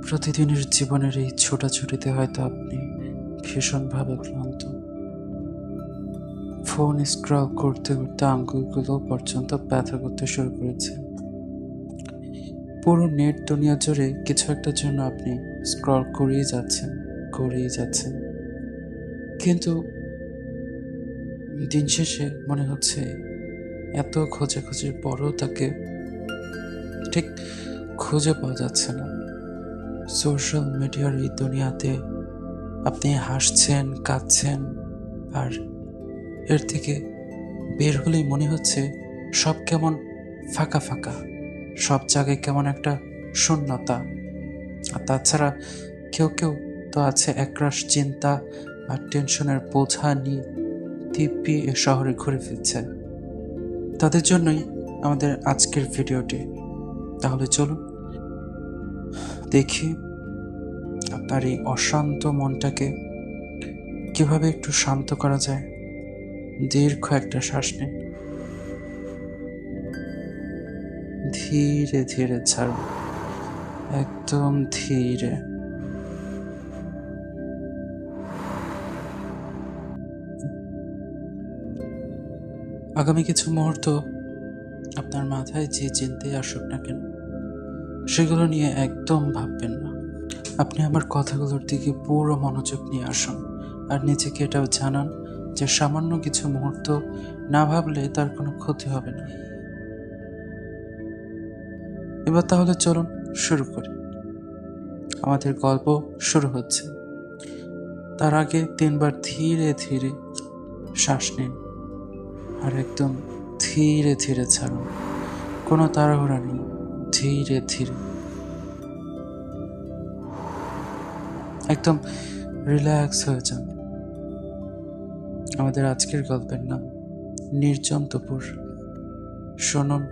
প্রতিদিনের জীবনের এই ছোটাছুটিতে হয়তো আপনি ভীষণভাবে ক্লান্ত। ফোন স্ক্রল করতে করতে আঙ্গুলগুলো পর্যন্ত ব্যথা করতে শুরু করেছে। পুরো নেট দুনিয়া জুড়ে কিছু একটার জন্য আপনি স্ক্রল করেই যাচ্ছেন। কিন্তু দিন শেষে মনে হচ্ছে এত খোঁজাখুঁজির পরও তাকে ঠিক খুঁজে পাওয়া যাচ্ছে না। সোশ্যাল মিডিয়ার এই দুনিয়াতে আপনি হাসছেন, কাঁদছেন, আর এর থেকে বের হলেই মনে হচ্ছে সব কেমন ফাঁকা ফাঁকা, সব জায়গায় কেমন একটা শূন্যতা। আর তাছাড়া কেউ কেউ তো আছে একরাশ চিন্তা আর টেনশনের বোঝা নিয়ে দিব্যি এ শহরে ঘুরে ফিরছে। তাদের জন্যই আমাদের আজকের ভিডিওটি। তাহলে চলুন দেখি আপনার এই অশান্ত মনটাকে কিভাবে একটু শান্ত করা যায়। দীর্ঘ একটা শ্বাস নিন, ধীরে ধীরে ছাড়ুন, একদম ধীরে। আগামী কিছু মুহূর্ত আপনার মাথায় যে চিন্তাই আসুক না কেন, সেগুলো নিয়ে একদম ভাববেন না। আপনি আমার কথাগুলোর দিকে পুরো মনোযোগ নিয়ে আসুন, আর নিজেকে এটাও জানান যে সামান্য কিছু মুহূর্ত না ভাবলে তার কোনো ক্ষতি হবে না। এবার তাহলে চলুন শুরু করি। আমাদের গল্প শুরু হচ্ছে। তার আগে 3 বার ধীরে ধীরে শ্বাস নিন, আর একদম ধীরে ধীরে ছাড়ুন। কোনো তাড়াহুড়া নেই, ধীরে ধীরে, একদম রিল্যাক্স হয়ে যান। আমাদের আজকের গল্পের নাম নির্জন্তপুর। শুনুন,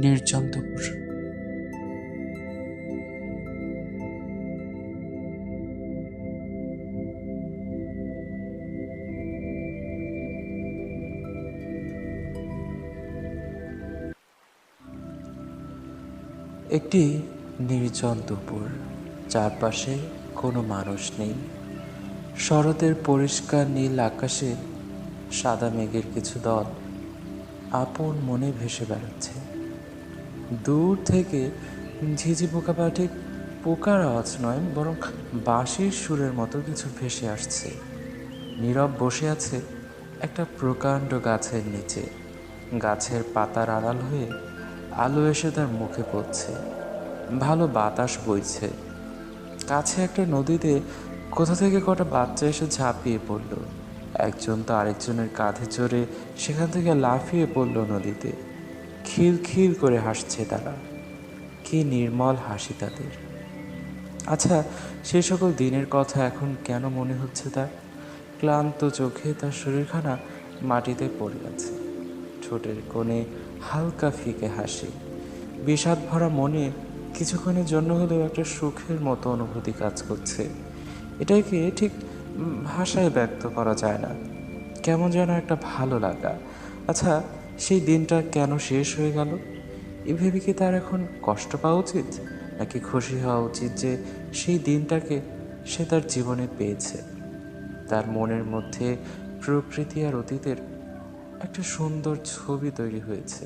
নির্জন্তপুর। একটি নির্জন দুপুর, চারপাশে কোনো মানুষ নেই। শরতের পরিষ্কার নীল আকাশে সাদা মেঘের কিছু দল আপন মনে ভেসে বেড়াচ্ছে। দূর থেকে ঝিঝি পোকা বা ঠিক পোকার আওয়াজ নয়, বরং বাঁশির সুরের মতো কিছু ভেসে আসছে। নীরব বসে আছে একটা প্রকাণ্ড গাছের নিচে। গাছের পাতার আড়াল হয়ে আলো এসে তার মুখে পড়ছে। ভালো বাতাস বইছে। কাছে একটা নদীতে কোথা থেকে কটা বাচ্চা এসে ঝাঁপিয়ে পড়ল। একজন তো আরেকজনের কাঁধে চড়ে সেখান থেকে লাফিয়ে পড়ল নদীতে। খিলখিল করে হাসছে তারা। কি নির্মল হাসি তাদের। আচ্ছা, সেই সকল দিনের কথা এখন কেন মনে হচ্ছে তার? ক্লান্ত চোখে তার শরীরখানা মাটিতে পড়ে আছে। ঠোঁটের কোণে হালকা ফিকে হাসি। বিষাদ ভরা মনে কিছুক্ষণের জন্য হলেও একটা সুখের মতো অনুভূতি কাজ করছে। এটাকে ঠিক ভাষায় ব্যক্ত করা যায় না। কেমন যেন একটা ভালো লাগা। আচ্ছা, সেই দিনটা কেন শেষ হয়ে গেল? এ ভেবে কি তার এখন কষ্ট পাওয়া উচিত, নাকি খুশি হওয়া উচিত যে সেই দিনটাকে সে তার জীবনে পেয়েছে? তার মনের মধ্যে প্রকৃতি আর অতীতের একটা সুন্দর ছবি তৈরি হয়েছে।